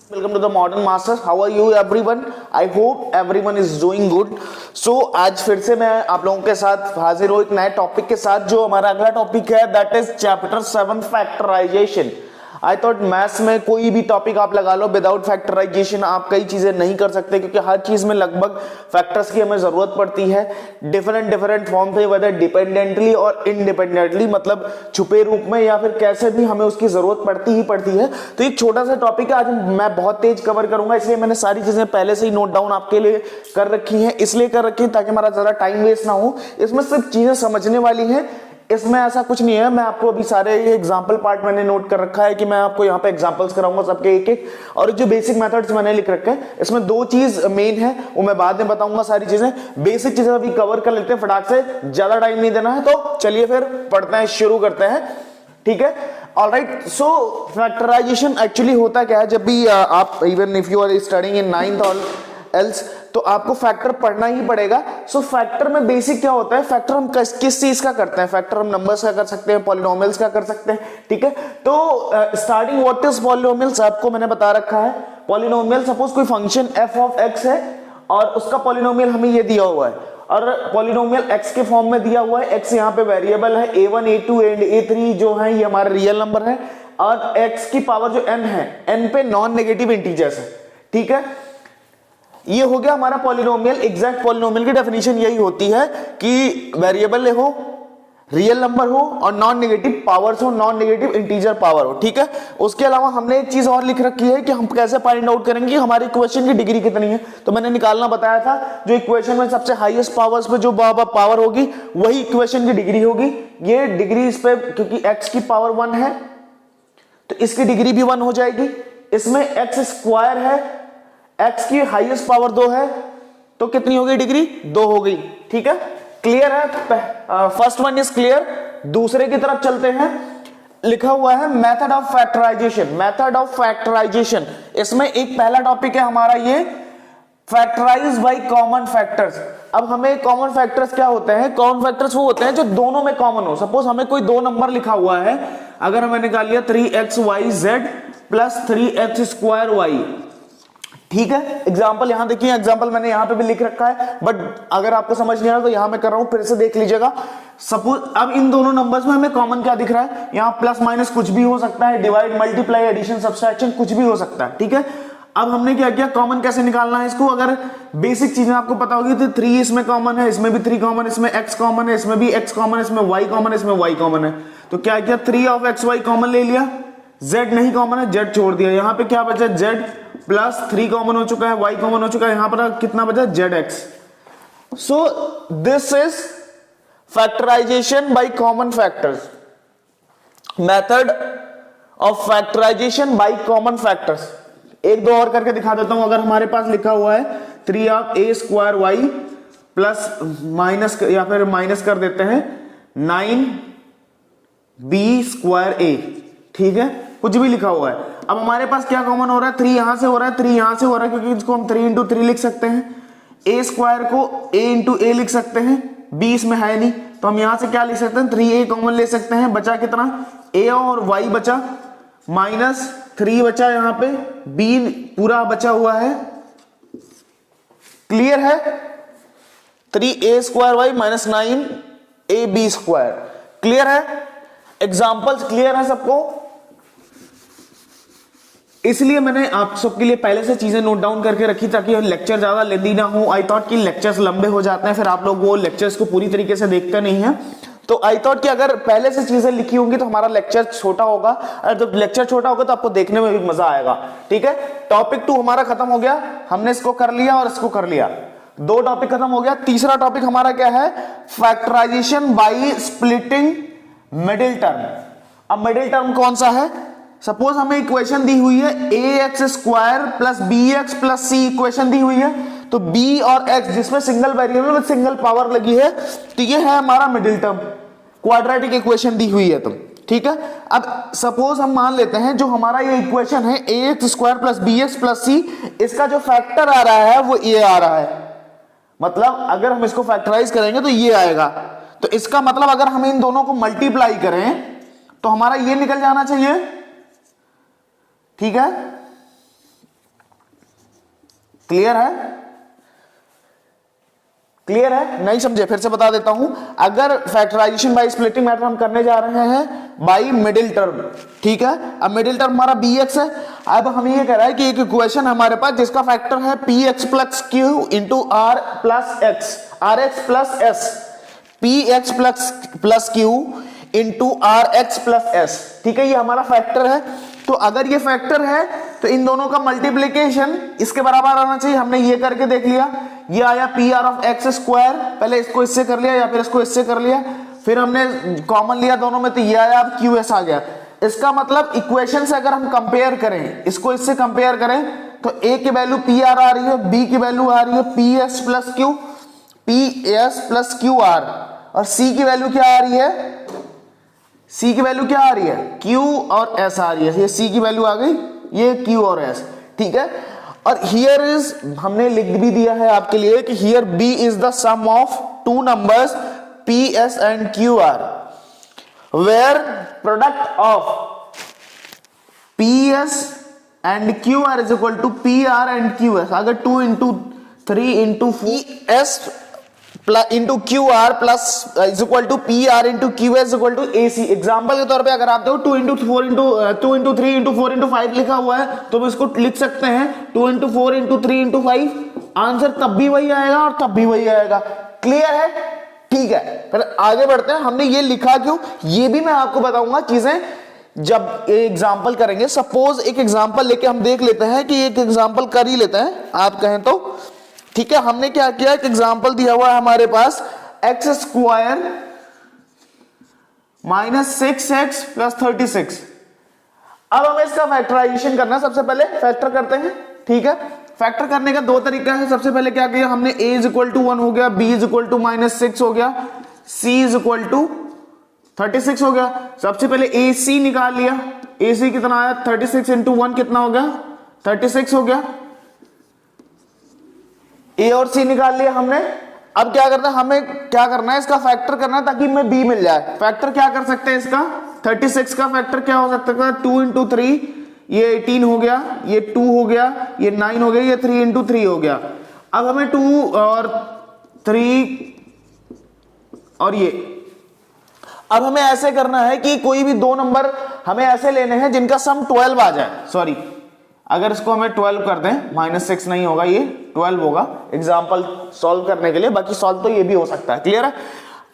Welcome to the Modern Masters. How are you everyone? I hope everyone is doing good. So आज फिर से मैं आप लोगों के साथ हाजिर हूँ एक नए टॉपिक के साथ। जो हमारा अगला टॉपिक है that is chapter 7 factorisation. I thought maths में कोई भी टॉपिक आप लगा लो, विदाउट फैक्टराइजेशन आप कई चीजें नहीं कर सकते, क्योंकि हर चीज में लगभग फैक्टर्स की हमें जरूरत पड़ती है डिफरेंट फॉर्म पे, वेदर डिपेंडेंटली और इनडिपेंडेंटली, मतलब छुपे रूप में या फिर कैसे भी हमें उसकी जरूरत पड़ती ही पड़ती है। तो एक छोटा सा टॉपिक है, आज मैं बहुत तेज कवर करूंगा, इसलिए मैंने सारी चीजें पहले से ही नोट डाउन आपके लिए कर रखी हैं, इसलिए कर रखी है ताकि हमारा ज्यादा टाइम वेस्ट ना हो। इसमें सिर्फ चीजें समझने वाली हैं, इसमें ऐसा कुछ नहीं है। मैं आपको अभी सारे एग्जांपल पार्ट मैंने नोट कर रखा है कि मैं आपको यहाँ पे एग्जांपल्स कराऊंगा सबके एक एक, और जो बेसिक मेथड्स मैंने लिख रखे हैं इसमें दो चीज मेन है, वो मैं बाद में बताऊंगा। सारी चीजें बेसिक चीजें अभी कवर कर लेते हैं फटाक से, ज्यादा टाइम नहीं देना है। तो चलिए फिर पढ़ते हैं, शुरू करते हैं, ठीक है। ऑलराइट, सो फैक्टराइजेशन एक्चुअली होता क्या है, जब भी आप even if you are studying in 9th और एल्स तो आपको फैक्टर पढ़ना ही पड़ेगा। सो फैक्टर में बेसिक क्या होता है, फैक्टर हम किस चीज का करते हैं, फैक्टर हम नंबर्स का कर सकते हैं, पॉलिनोमियल्स का कर सकते हैं, ठीक है। तो स्टार्टिंग व्हाट इज पॉलिनोमियल्स आपको मैंने बता रखा है। पॉलिनोमियल सपोज कोई फंक्शन f ऑफ x है और उसका पॉलिनोमियल हमें ये दिया हुआ है, और पॉलिनोमियल x के फॉर्म में दिया हुआ है। x यहाँ पे वेरिएबल है, a1 a2 एंड a3 जो है ये हमारा रियल नंबर है, और x की पावर जो n है, n पे नॉन नेगेटिव इंटीजर्स है, ठीक है। ये हो गया हमारा पॉलिनोमियल। एग्जैक्ट पॉलिनोमियल की डेफिनेशन यही होती है कि वेरिएबल हो, रियल नंबर हो और नॉन नेगेटिव पावर्स हो, नॉन नेगेटिव इंटीजर पावर हो, ठीक है। उसके अलावा हमने एक चीज और लिख रखी है कि हम कैसे फाइंड आउट करेंगे कि हमारी इक्वेशन की डिग्री कितनी है। तो मैंने निकालना बताया था, जो इक्वेशन में सबसे हाईएस्ट पावर्स पे जो पावर होगी वही इक्वेशन की डिग्री होगी। ये डिग्री इस पे, क्योंकि x की पावर 1 है तो इसकी डिग्री भी 1 हो जाएगी। इसमें x स्क्वायर है, x की हाईएस्ट पावर 2 है तो कितनी हो गई डिग्री, 2 हो गई, ठीक है। क्लियर है, फर्स्ट वन इज क्लियर। दूसरे की तरफ चलते हैं, लिखा हुआ है method of factorisation. Method of factorisation, इसमें एक पहला टॉपिक है हमारा ये फैक्टराइज बाय कॉमन फैक्टर्स। अब हमें कॉमन फैक्टर्स क्या होते हैं, कॉमन फैक्टर्स वो होते हैं जो दोनों में कॉमन हो। सपोज हमें कोई दो नंबर लिखा हुआ है, अगर हमें निकाल लिया 3xyz प्लस 3x2y, ठीक है। एग्जाम्पल यहां देखिए, एग्जाम्पल मैंने यहां पे भी लिख रखा है, बट अगर आपको समझ नहीं आ रहा तो यहां मैं कर रहा हूं, फिर से देख लीजिएगा। सपोज अब इन दोनों नंबर्स में हमें कॉमन क्या दिख रहा है, यहां प्लस माइनस कुछ भी हो सकता है, डिवाइड मल्टीप्लाई एडिशन सब्सट्रैक्शन कुछ भी हो सकता है, ठीक है। अब हमने क्या किया, कॉमन कैसे निकालना है इसको। अगर बेसिक चीजें आपको पता होगी तो 3 इसमें कॉमन है, इसमें भी 3 कॉमन, इसमें x कॉमन है, इसमें भी x कॉमन है, इसमें y कॉमन है, इसमें y कॉमन है। तो क्या किया, 3 ऑफ xy कॉमन ले लिया, z नहीं कॉमन है, z छोड़ दिया। यहां पे क्या बचा, z प्लस 3 कॉमन हो चुका है, y कॉमन हो चुका है, यहां पर कितना बचा, zx। So this is factorisation by common factors, method of factorisation by common factors. एक दो और करके दिखा देता हूं। अगर हमारे पास लिखा हुआ है 3 of a square y plus minus, या फिर माइनस कर देते हैं 9b स्क्वायर a, ठीक है, कुछ भी लिखा हुआ है। अब हमारे पास क्या कॉमन हो रहा है, 3 यहां से हो रहा है, 3 यहां से हो रहा है, क्योंकि इसको हम 3 इंटू 3 लिख सकते हैं। a स्क्वायर को a इंटू a लिख सकते हैं, b इसमें है नहीं तो हम यहां से क्या लिख सकते हैं, 3a कॉमन ले सकते हैं। बचा कितना, a और y बचा, माइनस 3 बचा, यहां पे b पूरा बचा हुआ है, क्लियर है। 3a square y minus 9ab square, clear है। एग्जाम्पल्स क्लियर है सबको, इसलिए मैंने आप सबके लिए पहले से चीजें नोट डाउन करके रखी ताकि लेक्चर ज्यादा लेंदी ना हो। आई थॉट कि लेक्चर्स लंबे हो जाते हैं, फिर आप लोग वो लेक्चर्स को पूरी तरीके से देखते नहीं हैं, तो आई थॉट कि अगर पहले से चीजें लिखी होंगी तो हमारा लेक्चर छोटा होगा, और जब लेक्चर छोटा होगा तो आपको देखने में भी मजा आएगा, ठीक है। टॉपिक 2 हमारा खत्म हो गया, हमने इसको कर लिया और इसको कर लिया, 2 टॉपिक खत्म हो गया। तीसरा टॉपिक हमारा क्या है, factorisation by splitting middle term. अब मिडिल टर्म कौन सा है, सपोज हमें इक्वेशन दी हुई है ax square plus bx plus c, equation दी हुई है, तो b और x जिसमें सिंगल वेरिएबल में सिंगल पावर लगी है, तो ये है हमारा मिडिल टर्म, क्वाड्रेटिक इक्वेशन दी हुई है, तो ठीक है। अब सपोज हम मान लेते हैं जो हमारा ये इक्वेशन है ax square plus bx plus c, इसका जो फैक्टर आ रहा है वो a आ रहा है, मतलब अगर हम इसको फैक्टराइज करेंगे तो ये आएगा। तो इसका मतलब अगर हम इन दोनों को मल्टीप्लाई करें तो हमारा ये निकल जाना चाहिए, ठीक है। क्लियर है? क्लियर है? नहीं समझे? फिर से बता देता हूं, अगर फैक्टराइजेशन बाय स्प्लिटिंग मेथड हम करने जा रहे हैं बाय मिडिल टर्म, ठीक है। अब मिडिल टर्म हमारा bx है। अब हम ये कह रहा है कि एक इक्वेशन हमारे पास जिसका फैक्टर है px plus q into r plus x, r x plus s, px plus q into r x plus s, ठीक है। ये हमारा फैक्टर है। तो अगर ये फैक्टर है तो इन दोनों का मल्टीप्लीकेशन इसके बराबर आना चाहिए। हमने ये करके देख लिया, ये आया P R of x square, पहले इसको इससे कर लिया या फिर इसको इससे कर लिया, फिर हमने कॉमन लिया दोनों में तो ये आया, अब क्यू एस आ गया। इसका मतलब इक्वेशन से अगर हम कंपेयर करें, इसको इससे कंपेयर करें तो ए की वैल्यू पी आर आ रही है, बी की वैल्यू आ रही है P S plus Q, P S plus Q R, और सी की वैल्यू क्या आ रही है, सी की वैल्यू क्या आ रही है, Q और S आ रही है। ये C की वैल्यू आ गई, ये Q और S, ठीक है। और हियर इज, हमने लिख भी दिया है आपके लिए कि here B is the sum of two numbers P S and Q R, where product of P S and Q R is equal to P R and Q S। अगर 2 into 3 into S into q r plus is equal to p r into q s equal to a c. Example के तौर पे अगर आप देखो 2 into 4 into 2 into 3 into 4 into 5 लिखा हुआ है तो हम इसको लिख सकते हैं 2 इंटू 4 इंटू 3 इंटू 5, आंसर तब भी वही आएगा और तब भी वही आएगा। क्लियर है? ठीक है, फिर आगे बढ़ते हैं। हमने ये लिखा क्यों, ये भी मैं आपको बताऊंगा चीजें जब एग्जाम्पल करेंगे। सपोज एक एग्जाम्पल लेके हम देख लेते हैं कि एक एग्जाम्पल कर ही लेते हैं, आप कहें तो, ठीक है। हमने क्या किया, एक एग्जाम्पल दिया हुआ है हमारे पास एक्स स्क्वायर माइनस 6x प्लस 36। अब हमें इसका फैक्टराइजेशन करना है। सबसे पहले फैक्टर करते हैं, ठीक है। फैक्टर करने का दो तरीका है। सबसे पहले क्या किया हमने, a इज इक्वल टू 1 हो गया, b is equal to minus 6 हो गया, c इज इक्वल टू 36 हो गया। सबसे पहले ac निकाल लिया, ac कितना आया, 36 इंटू 1 कितना हो गया, 36 हो गया। ए और सी निकाल लिया हमने। अब क्या करना है, हमें क्या करना है, इसका फैक्टर करना है ताकि हमें बी मिल जाए। फैक्टर क्या कर सकते हैं इसका, 36 का फैक्टर क्या हो सकता है, 2 इंटू 3 ये 18 हो गया, ये 2 हो गया, ये 9 हो गया, ये 3 इंटू 3 हो गया। अब हमें 2 और 3 और ये, अब हमें ऐसे करना है कि कोई भी दो नंबर हमें ऐसे लेने हैं जिनका सम 12 आ जाए। सॉरी, अगर इसको हमें 12 कर दें, माइनस 6 नहीं होगा, ये 12 होगा एग्जाम्पल सॉल्व करने के लिए, बाकी सॉल्व तो ये भी हो सकता है। क्लियर है?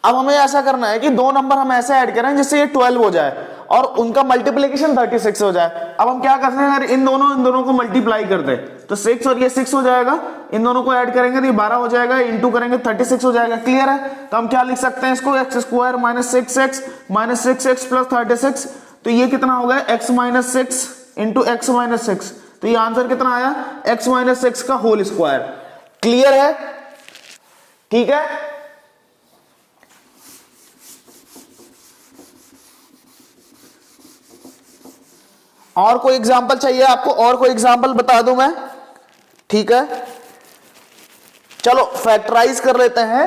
अब हमें ऐसा करना है कि दो नंबर हम ऐसे ऐड करें जिससे ये 12 हो जाए और उनका मल्टीप्लीकेशन 36 हो जाए। अब हम क्या करते हैं, अगर इन दोनों को मल्टीप्लाई कर दे तो 6 और ये 6 हो जाएगा, इन दोनों को ऐड करेंगे तो ये 12 हो जाएगा, इंटू करेंगे 36 हो जाएगा। क्लियर है? तो हम क्या लिख सकते हैं इसको, एक्स स्क्वायर माइनस 6x प्लस 36, तो ये कितना हो गया, x minus 6 into x minus 6, तो ये आंसर कितना आया, x माइनस 6 का होल स्क्वायर। क्लियर है? ठीक है। और कोई एग्जांपल चाहिए आपको, और कोई एग्जांपल बता दूं मैं? ठीक है, चलो फैक्टराइज कर लेते हैं।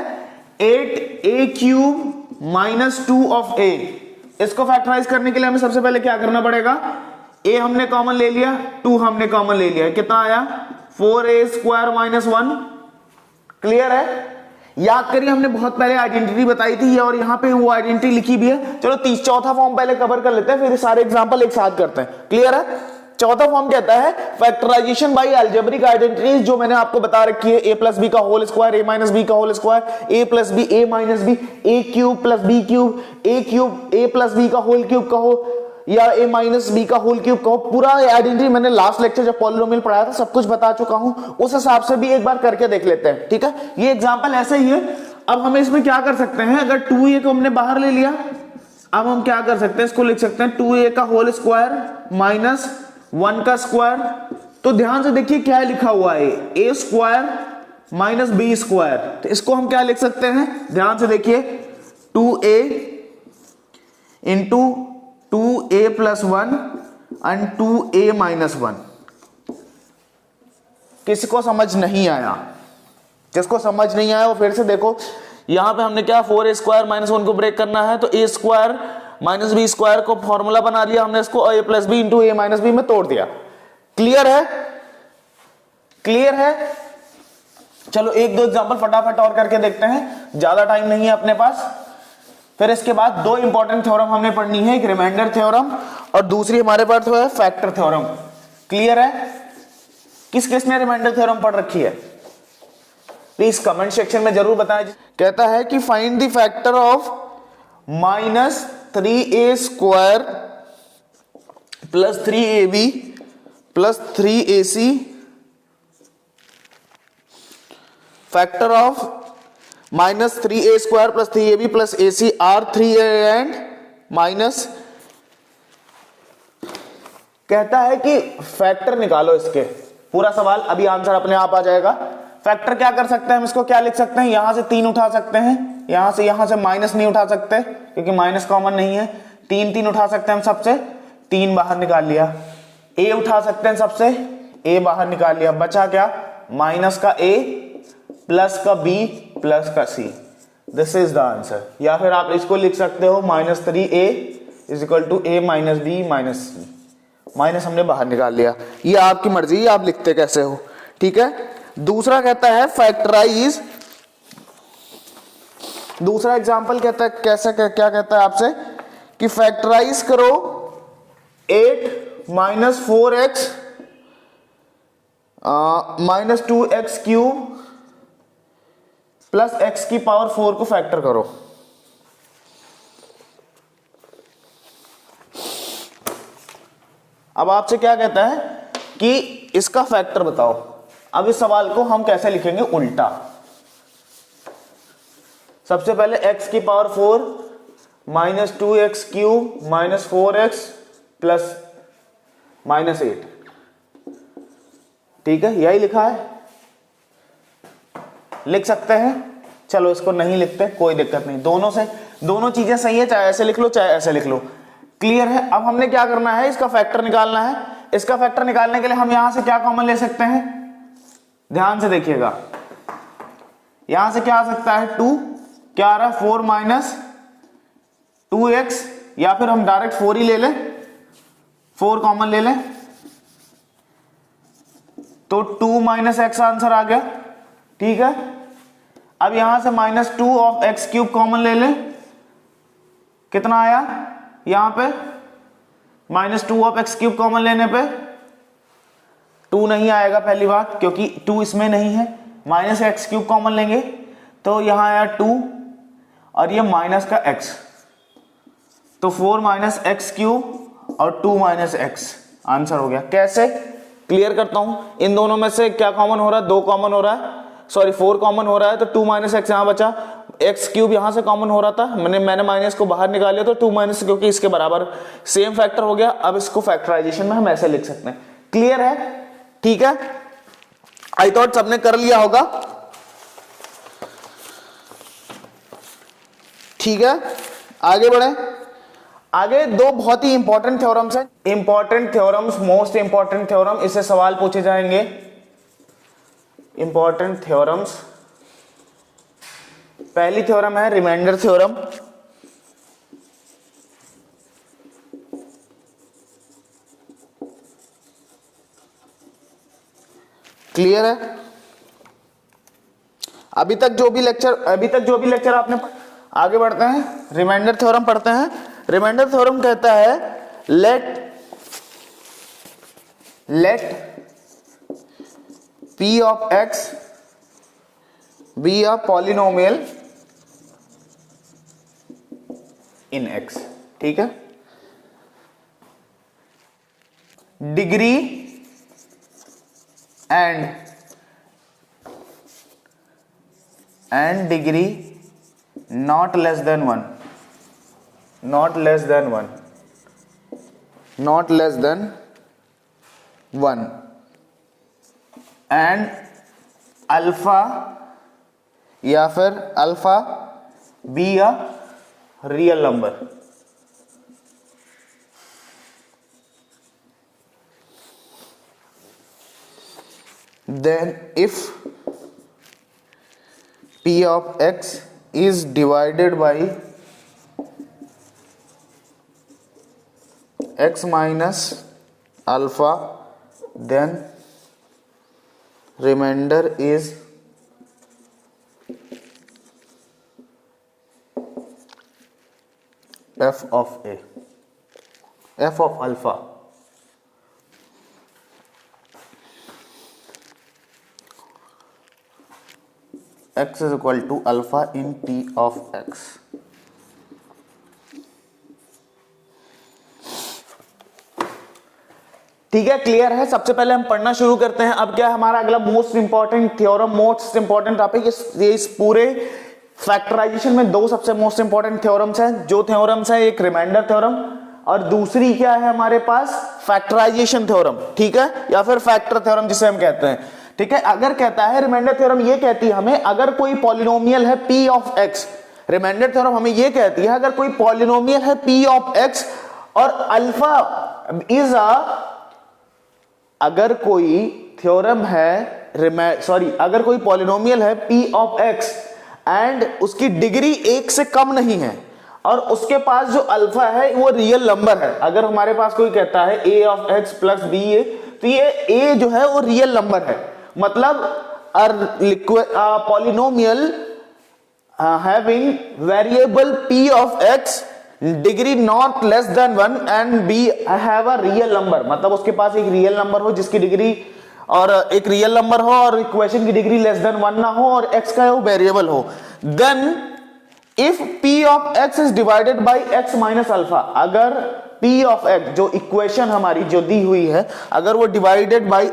8a cube minus 2 of a, इसको फैक्टराइज करने के लिए हमें सबसे पहले क्या करना पड़ेगा, a हमने कॉमन ले लिया, 2 हमने कॉमन ले लिया, कितना आया 4a स्क्वायर माइनस 1। क्लियर है? याद करिए हमने बहुत पहले आइडेंटिटी बताई थी और यहां पे वो आइडेंटिटी लिखी भी है। चलो चौथा फॉर्म पहले कवर कर लेते हैं, फिर सारे एग्जांपल एक साथ करते हैं। क्लियर है? चौथा फॉर्म कहता है फैक्टराइजेशन बाय अलजेब्रिक आइडेंटिटीज, जो मैंने आपको बता रखी है, a प्लस बी का whole square, a minus b का whole square, a plus b, a minus b, a cube plus b cube, a cube, a plus b का होल क्यूब कहो या a माइनस बी का whole cube कहो। पूरा identity मैंने last lecture जब polynomial पढ़ाया था सब कुछ बता चुका हूं, उस हिसाब से भी एक बार करके देख लेते हैं। ठीक है, ये एग्जांपल ऐसे ही है। अब हम इसमें क्या कर सकते हैं, अगर 2a को हमने बाहर ले लिया, अब हम क्या कर सकते हैं, इसको लिख सकते हैं 2a का होल स्क्वायर माइनस 1 का स्क्वायर। तो ध्यान से देखिए क्या लिखा हुआ है, a square minus b square, तो इसको हम क्या लिख सकते हैं, ध्यान से देखिए 2a into 2a plus 1 and 2a minus 1। किसको समझ नहीं आया, जिसको समझ नहीं आया वो फिर से देखो। यहां पे हमने क्या, 4a स्क्वायर माइनस 1 को ब्रेक करना है, तो a square minus b square को फॉर्मूला बना लिया हमने, इसको a plus b into a minus b में तोड़ दिया। क्लियर है? क्लियर है? चलो एक दो एग्जांपल फटाफट और करके देखते हैं, ज्यादा टाइम नहीं है अपने पास। फिर इसके बाद दो इंपॉर्टेंट थ्योरम हमने पढ़नी है, एक रिमाइंडर थ्योरम और दूसरी हमारे पास है फैक्टर थ्योरम। क्लियर है? किस किस ने रिमाइंडर थ्योरम पढ़ रखी है प्लीज कमेंट सेक्शन में जरूर बताएं। कहता है कि find the factor of -3a² + 3ab + 3ac, factor of -3a² + 3ab + ac are 3a and minus. कहता है कि फैक्टर निकालो इसके, पूरा सवाल अभी आंसर अपने आप आ जाएगा। फैक्टर क्या कर सकते हैं हम इसको, क्या लिख सकते हैं, यहां से 3 उठा सकते हैं, यहां से माइनस नहीं उठा सकते क्योंकि माइनस कॉमन नहीं है। 3 उठा सकते हैं हम सबसे, 3 बाहर निकाल लिया। ए उठा सकते हैं सबसे, ए बाहर निकाल लिया, बचा क्या, माइनस का ए प्लस का बी प्लस का c. This is the answer. या फिर आप इसको लिख सकते हो -3a = a - b - c। Minus हमने बाहर निकाल लिया, ये आपकी मर्जी, आप लिखते कैसे हो, ठीक है। दूसरा कहता है फैक्टराइज, दूसरा एग्जांपल कहता है कैसे, क्या कहता है आपसे कि फैक्टराइज करो 8 - 4x - 2x³ + x⁴ को फैक्टर करो। अब आपसे क्या कहता है कि इसका फैक्टर बताओ। अब इस सवाल को हम कैसे लिखेंगे, उल्टा। सबसे पहले x⁴ - 2x³ - 4x + -8, ठीक है, यही लिखा है, लिख सकते हैं। चलो इसको नहीं लिखते, कोई दिक्कत नहीं, दोनों चीजें सही है, चाहे ऐसे लिख लो चाहे ऐसे लिख लो। क्लियर है? अब हमने क्या करना है, इसका फैक्टर निकालना है। इसका फैक्टर निकालने के लिए हम यहां से क्या कॉमन ले सकते हैं, ध्यान से देखिएगा, यहां से क्या आ सकता है, 2, क्या आ रहा है, 4 - 2x, या फिर हम डायरेक्ट 4 ही ले लें, 4 कॉमन ले लें, तो 2 - x आंसर आ गया, ठीक है। अब यहां से -2 ऑफ x³ कॉमन ले लें, कितना आया, यहां पे -2 ऑफ x³ कॉमन लेने पे 2 नहीं आएगा, पहली बात, क्योंकि 2 इसमें नहीं है। -x³ कॉमन लेंगे तो यहां आया 2 और ये माइनस का x, तो 4 - x³ और 2 - x आंसर हो गया। कैसे, क्लियर करता हूं, इन दोनों में से क्या कॉमन हो रहा है, 2 कॉमन हो रहा है, सॉरी 4 कॉमन हो रहा है, तो 2 - x यहां बचा, x³ यहां से कॉमन हो रहा था, मैंने माइनस को बाहर निकाल लिया, तो 2 - क्योंकि इसके बराबर सेम फैक्टर हो गया। अब इसको फैक्टराइजेशन में हम ऐसे लिख सकते हैं। क्लियर है? ठीक है, आई थॉट सबने कर लिया होगा, ठीक है। आगे बढ़े, आगे दो बहुत ही इंपॉर्टेंट थ्योरम्स हैं, important theorems, most important theorem, इससे सवाल पूछे जाएंगे। इंपॉर्टेंट थ्योरम्स, पहली थ्योरम है रिमाइंडर थ्योरम। क्लियर है? अभी तक जो भी लेक्चर आपने, आगे बढ़ते हैं, रिमाइंडर थ्योरम पढ़ते हैं। रिमाइंडर थ्योरम कहता है late p of x be a polynomial in x, ठीक है। Degree and degree not less than 1 and alpha या फिर alpha be a real number. Then if p of x is divided by x minus alpha, then remainder is f of a, f of alpha x is equal to alpha in p of x. ठीक है, clear है। सबसे पहले हम पढ़ना शुरू करते हैं। अब क्या है हमारा अगला most important theorem, most important topic. इस पूरे फैक्टराइजेशन में दो सबसे मोस्ट इंपॉर्टेंट थ्योरम्स हैं। जो थ्योरम्स है, एक रिमाइंडर थ्योरम और दूसरी क्या है हमारे पास, फैक्टराइजेशन थ्योरम, ठीक है, या फिर फैक्टर थ्योरम जिसे हम कहते हैं। ठीक है, अगर कहता है रिमाइंडर थ्योरम ये कहती है हमें, अगर कोई पॉलिनोमियल है p of x, remainder theorem हमें ये कहती है अगर कोई पॉलिनोमियल है p ऑफ x और अल्फा इज अगर कोई थ्योरम है अगर कोई पॉलिनोमियल है p ऑफ x एंड उसकी डिग्री एक से कम नहीं है और उसके पास जो अल्फा है वो रियल नंबर है। अगर हमारे पास कोई कहता है a of x plus b a, तो ये a जो है वो रियल नंबर है। मतलब polynomial having variable p of x degree not less than 1 and b have a real number, मतलब उसके पास एक रियल नंबर हो जिसकी डिग्री और एक रियल नंबर हो और इक्वेशन की डिग्री लेस देन 1 ना हो और x का वो वेरिएबल हो, then if p of x is divided by x minus alpha, अगर p ऑफ x जो इक्वेशन हमारी जो दी हुई है अगर वो divided by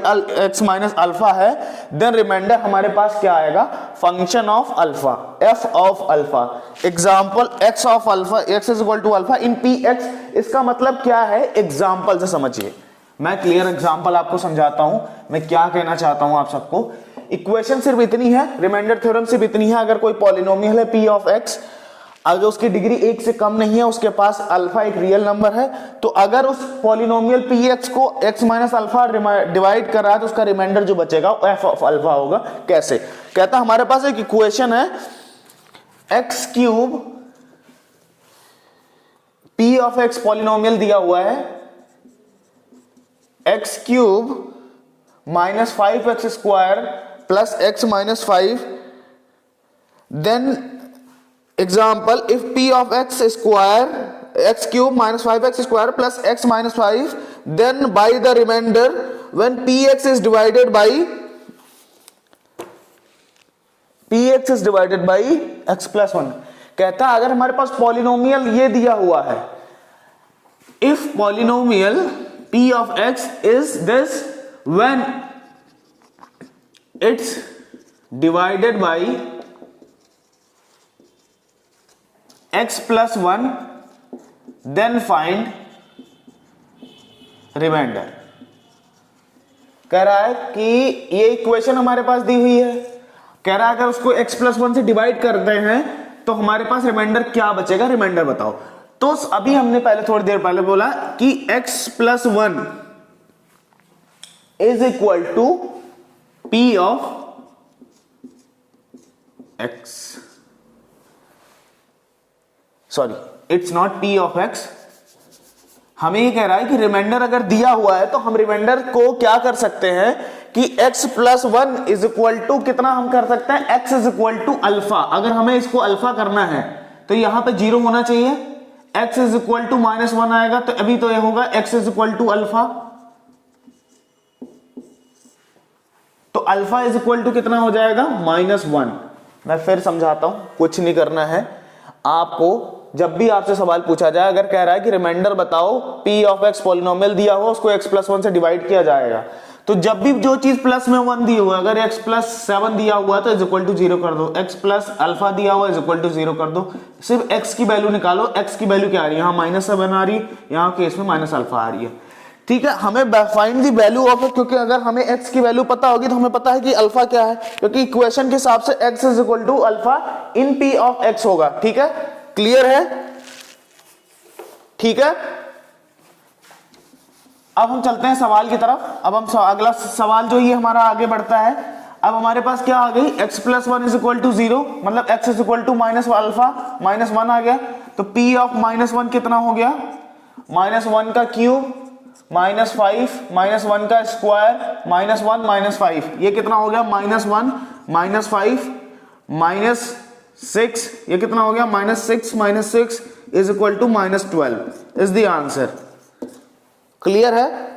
x minus alpha है, देन रिमाइंडर हमारे पास क्या आएगा, function of alpha, f of alpha. Example x of alpha, x is equal to alpha in px। इसका मतलब क्या है, एग्जांपल से समझिए। मैं क्लियर एग्जांपल आपको समझाता हूं मैं क्या कहना चाहता हूं आप सबको। इक्वेशन सिर्फ इतनी है, रिमाइंडर थ्योरम सिर्फ इतनी है, अगर कोई पॉलिनोमियल है p ऑफ x, अगर उसकी डिग्री एक से कम नहीं है, उसके पास अल्फा एक रियल नंबर है, तो अगर उस पॉलिनोमियल px को x माइनस अल्फा डिवाइड कर रहा है तो उसका रिमाइंडर जो बचेगा वो f ऑफ अल्फा होगा। कैसे, कहता हमारे पास एक इक्वेशन है x cube p of x polynomial दिया हुआ है, x cube minus 5x square plus x minus 5, then example if p of x square x cube minus 5x square plus x minus 5, then by the remainder when px is divided by x plus 1। कहता है अगर हमारे पास polynomial ये दिया हुआ है, if polynomial p of x is this when it's divided by x plus 1 then find remainder. कह रहा है कि ये इक्वेशन हमारे पास दी हुई है, कह रहा है अगर उसको x plus 1 से डिवाइड करते हैं तो हमारे पास रिमाइंडर क्या बचेगा, रिमाइंडर बताओ। तो अभी हमने पहले थोड़ी देर पहले बोला कि x plus 1 is equal to p of x, sorry it's not p of x। हमें ये कह रहा है कि रिमाइंडर अगर दिया हुआ है तो हम रिमाइंडर को क्या कर सकते हैं कि x plus 1 is equal to कितना हम कर सकते हैं, x is equal to alpha. अगर हमें इसको अल्फा करना है तो यहां पे 0 होना चाहिए, x is equal to minus 1 आएगा, तो अभी तो ये होगा x is equal to alpha. तो अल्फा इज इक्वल टू कितना हो जाएगा, -1। मैं फिर समझाता हूं, कुछ नहीं करना है आपको। जब भी आपसे सवाल पूछा जाए, अगर कह रहा है कि रिमाइंडर बताओ p ऑफ x पॉलिनोमियल दिया हो उसको x प्लस 1 से डिवाइड किया जाएगा, तो जब भी जो चीज प्लस में 1 दी हुआ, अगर x प्लस 7 दिया हुआ तो इज इक्वल टू 0 कर दो, x प्लस अल्फा दिया हुआ इज इक्वल टू 0 कर दो। सिर्फ x की वैल्यू निकालो, x की वैल्यू क्या आ रही है, यहाँ -7 आ रही है, यहाँ केस में माइनस अल्फा आ रही है। ठीक है, हमें find the value of x, क्योंकि अगर हमें x की वैल्यू पता होगी तो हमें पता है कि अल्फा क्या है, क्योंकि इक्वेशन के हिसाब से x is equal to alpha in p of x होगा। ठीक है, क्लियर है, ठीक है। अब हम चलते हैं सवाल की तरफ। अब हम अगला सवाल जो ये हमारा आगे बढ़ता है, अब हमारे पास क्या आ गई, x plus 1 is equal to 0, मतलब x is equal to minus alpha, -1 आ गया, तो p ऑफ -1 कितना हो गया, -1 का क्यूब -5 -1 का स्क्वायर -1 -5, ये कितना हो गया -1 -5 -6, ये कितना हो गया -6 -6 is equal to -12 is the answer. Clear है?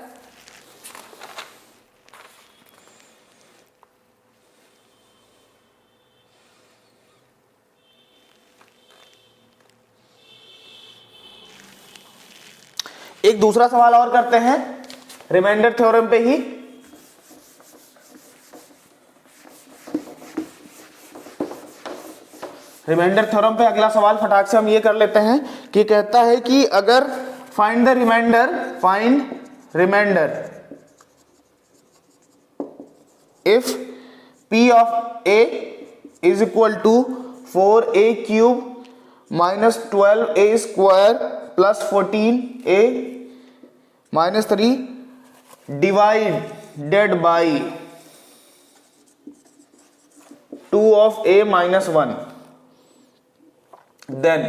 एक दूसरा सवाल और करते हैं रिमाइंडर थ्योरम पे ही। रिमाइंडर थ्योरम पे अगला सवाल फटाक से हम ये कर लेते हैं कि कहता है कि अगर find the remainder if p of a is equal to 4a cube minus 12a square plus 14a minus 3 divided by 2 of a minus 1, then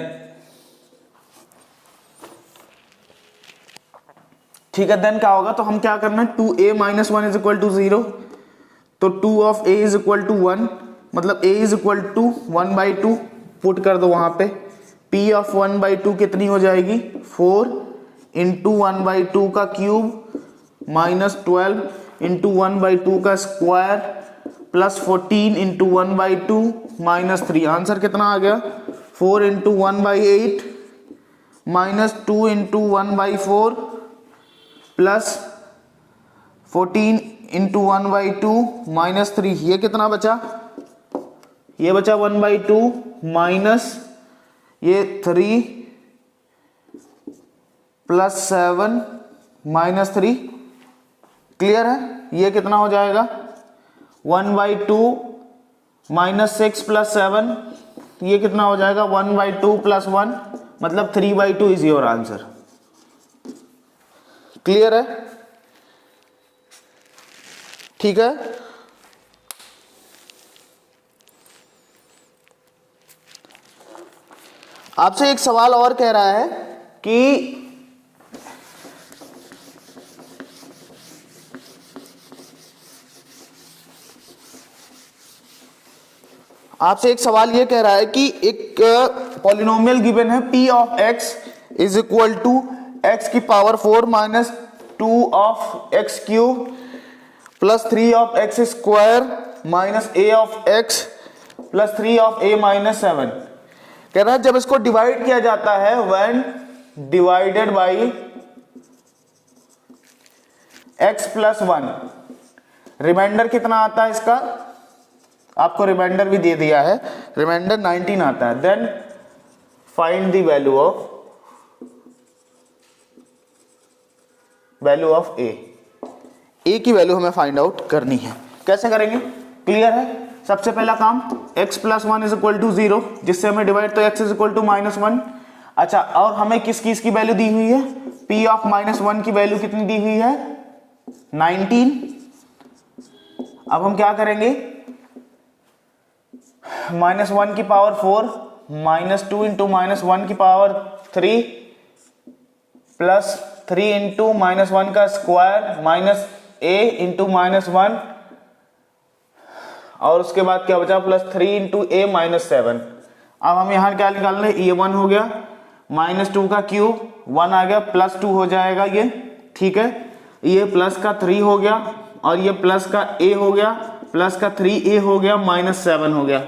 ठीक है, देन क्या होगा? तो हम क्या करना है, 2a minus 1 is equal to 0, तो 2 of a is equal to 1, मतलब a is equal to 1/2 put कर दो वहां पे। p ऑफ 1/2 कितनी हो जाएगी? 4 इंटू 1/2 का क्यूब माइनस 12 इंटू 1/2 का square plus 14 into 1/2 minus 3। Answer कितना आ गया? 4 into 1/8 minus 2 into 1/4 plus 14 into 1/2 minus 3। ये कितना बचा? ये बचा 1/2 माइनस ये 3 प्लस 7 माइनस 3। क्लियर है? ये कितना हो जाएगा? 1/2 माइनस 6 प्लस 7, ये कितना हो जाएगा? 1/2 प्लस 1, मतलब 3/2 इज योर आंसर। क्लियर है? ठीक है। आपसे एक सवाल और कह रहा है कि आपसे एक सवाल ये कह रहा है कि एक पॉलिनोमियल गिवन है p of x is equal to x की power 4 minus 2 of x cube plus 3 of x square minus a of x plus 3 of a minus 7। कह रहा है जब इसको डिवाइड किया जाता है when divided by x plus 1, remainder कितना आता है इसका? आपको रिमाइंडर भी दे दिया है, रिमाइंडर 19 आता है। Then find the value of a की वैल्यू हमें फाइंड आउट करनी है। कैसे करेंगे? क्लियर है? सबसे पहला काम x plus 1 is equal to 0, जिससे हमें डिवाइड, तो x is equal to minus 1। अच्छा, और हमें किसकी वैल्यू दी हुई है? p ऑफ माइनस 1 की वैल्यू कितनी दी हुई है? 19। अब हम क्या करेंगे? माइनस 1 की पावर 4 माइनस 2 इंटू माइनस 1 की पावर 3 प्लस 3 इंटू माइनस 1 का square minus a into minus 1, और उसके बाद क्या बचा? Plus 3 into a minus 7। अब हम यहां क्या निकाल रहे? ये 1 हो गया, माइनस 2 का क्यूब 1 आ गया, प्लस 2 हो जाएगा ये। ठीक है, ये प्लस का 3 हो गया, और ये प्लस का a हो गया, प्लस का 3a हो गया, माइनस 7 हो गया।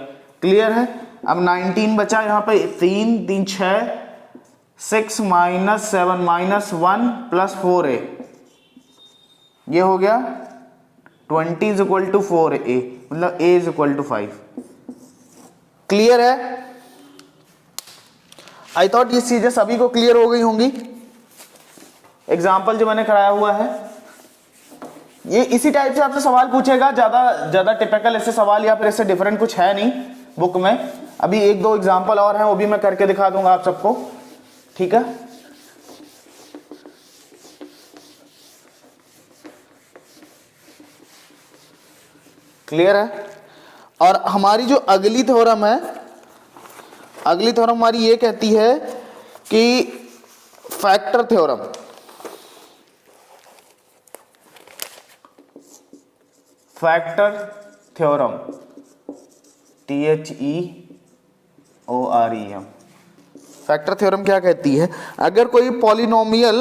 क्लियर है? अब 19 बचा यहाँ पे, 3 3 6 6 माइनस 7 माइनस 1 प्लस 4a, ये हो गया 20 इज इक्वल टू 4a, मतलब a is equal to 5। Clear है? आई थॉट ये चीजें सभी को क्लियर हो गई होंगी। एग्जाम्पल जो मैंने कराया हुआ है, ये इसी टाइप से आपसे सवाल पूछेगा, ज्यादा टिपिकल ऐसे सवाल या फिर इससे डिफरेंट कुछ है नहीं बुक में। अभी 1-2 एग्जाम्पल और हैं, वो भी मैं करके दिखा दूंगा आप सबको। ठीक है, क्लियर है? और हमारी जो अगली थ्योरम है, अगली थ्योरम हमारी ये कहती है कि factor theorem, factor theorem, THEOREM। Factor theorem क्या कहती है? अगर कोई पॉलिनोमियल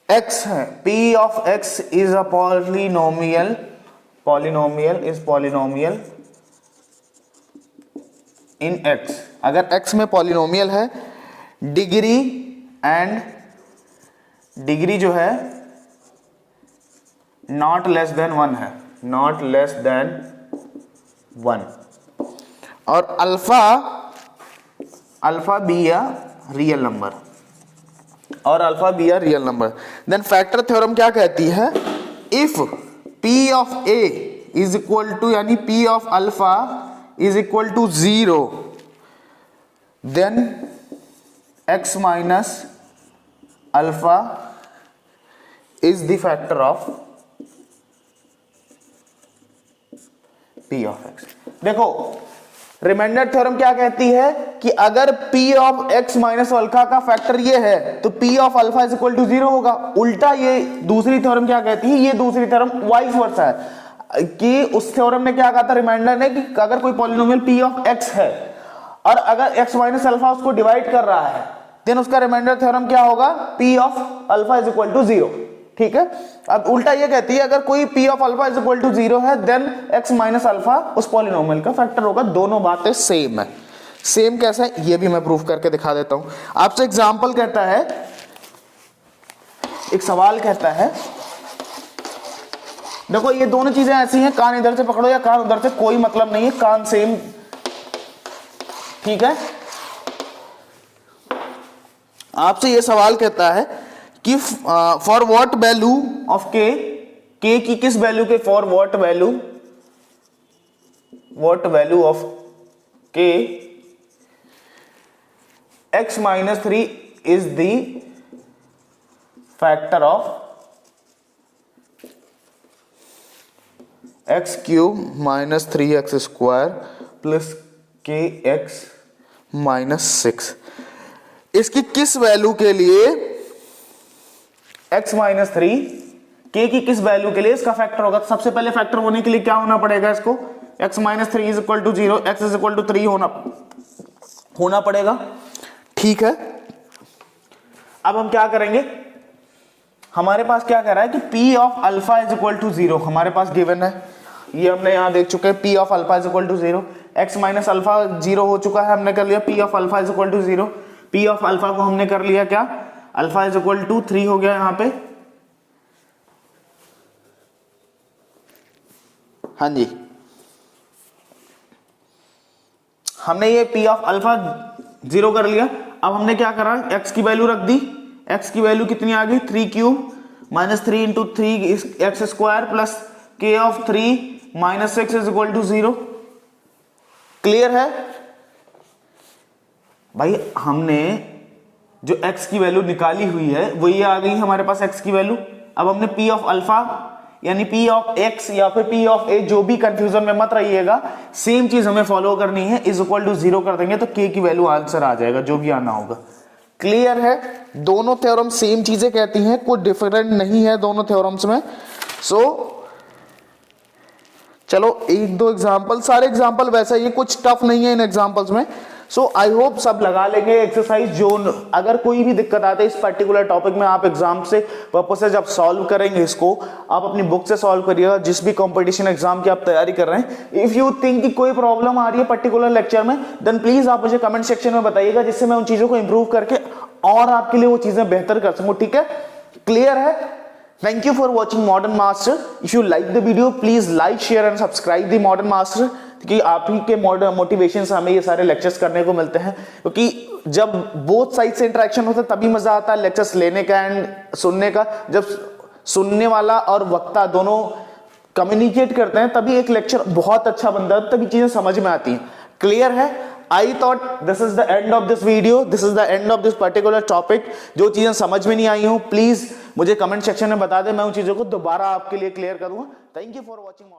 x है, p of x is a polynomial in x, अगर x में पॉलिनोमियल है, डिग्री जो है नॉट लेस देन 1 है, नॉट लेस देन 1, और अल्फा बी या real number, then factor theorem क्या कहती है? If p of a is equal to, यानी p of alpha is equal to 0, then x minus alpha is the factor of p of x। देखो, remainder theorem क्या कहती है कि अगर p of x minus alpha का factor ये है तो p of alpha is equal to 0 होगा। उल्टा ये दूसरी थ्योरम क्या कहती है? ये दूसरी थ्योरम वाइस वर्सा है कि उस थ्योरम ने क्या कहा था, रिमाइंडर ने, कि अगर कोई पॉलिनोमियल p of x है और अगर x माइनस अल्फा उसको डिवाइड कर रहा है, देन उसका रिमाइंडर थ्योरम क्या होगा? p of alpha is equal to 0। ठीक है। अब उल्टा ये कहती है अगर कोई p of alpha is equal to 0 है, देन x माइनस अल्फा उस पॉलिनोमियल का फैक्टर होगा। दोनों बातें सेम है। सेम कैसा है ये भी मैं प्रूफ करके दिखा देता हूं आपसे। एग्जांपल कहता है, एक सवाल कहता है, देखो ये दोनों चीजें ऐसी हैं, कान इधर से पकड़ो या कान उधर से, कोई मतलब नहीं है, कान सेम। ठीक है। आपसे ये सवाल कहता है कि फॉर व्हाट वैल्यू ऑफ के की किस वैल्यू के, फॉर व्हाट वैल्यू ऑफ के x minus 3 is the factor of x cube minus 3x square plus के x माइनस 6। इसकी किस वैल्यू के लिए, x माइनस 3 के की किस वैल्यू के लिए इसका फैक्टर होगा? सबसे पहले फैक्टर होने के लिए क्या होना पड़ेगा? इसको x minus 3 is equal to 0, x is equal to 3 होना पड़ेगा। ठीक है। अब हम क्या करेंगे, हमारे पास क्या कह रहा है कि p of alpha is equal to 0 हमारे पास गिवन है, ये हमने यहां देख चुके हैं। p of alpha is equal to 0, x minus alpha 0 हो चुका है, हमने कर लिया p of alpha is equal to 0। p of alpha को हमने कर लिया क्या, अल्फा इज इक्वल टू 3 हो गया यहां पे। हाँ जी, हमने ये p ऑफ अल्फा 0 कर लिया। अब हमने क्या करा, x की वैल्यू रख दी। x की वैल्यू कितनी आ गई? 3 cube minus 3 into 3 x square plus k of 3 minus 6 is equal to 0। Clear है भाई? हमने जो x की वैल्यू निकाली हुई है वो ये आ गई हमारे पास x की वैल्यू। अब हमने p ऑफ अल्फा यानी p ऑफ x या फिर p ऑफ a, जो भी कंफ्यूजन में मत रहिएगा, सेम चीज हमें फॉलो करनी है, इज इक्वल टू 0 कर देंगे तो k की वैल्यू आंसर आ जाएगा, जो भी आना होगा। क्लियर है? दोनों थ्योरम सेम चीजें कहती हैं, कोई डिफरेंट नहीं है दोनों थ्योरम्स में। चलो एक दो एग्जांपल, सारे एग्जांपल वैसा ही, कुछ टफ नहीं है इन एग्जांपल्स में। आई होप सब लगा लेंगे एक्सरसाइज। जो अगर कोई भी दिक्कत आती है इस पर्टिकुलर टॉपिक में, आप एग्जाम से पर्पस से जब सॉल्व करेंगे इसको, आप अपनी बुक से सॉल्व करिएगा, जिस भी कंपटीशन एग्जाम की आप तैयारी कर रहे हैं। इफ यू थिंक कि कोई प्रॉब्लम आ रही है पर्टिकुलर लेक्चर में, देन प्लीज आप मुझे कमेंट सेक्शन में बताइएगा, जिससे मैं उन चीजों को इंप्रूव करके और आपके लिए वो चीजें बेहतर कर सकूं। ठीक है? क्लियर है? Thank you for watching Modern Master. If you like the video, please like, share and subscribe the Modern Master, क्योंकि आप ही के मोटिवेशन से हमें ये सारे लेक्चर्स करने को मिलते हैं। क्योंकि जब बोथ साइड से इंटरेक्शन होता है तभी मजा आता है लेक्चर्स लेने का एंड सुनने का। जब सुनने वाला और वक्ता दोनों कम्युनिकेट करते हैं तभी एक लेक्चर बहुत अच्छा बनता है, तभी चीजें समझ में आती हैं। क्लियर है? I thought this is the end of this video, this is the end of this particular topic। जो चीजें समझ में नहीं आई हो प्लीज मुझे कमेंट सेक्शन में बता दें, मैं उन चीजों को दोबारा आपके लिए क्लियर करूंगा। Thank you for watching.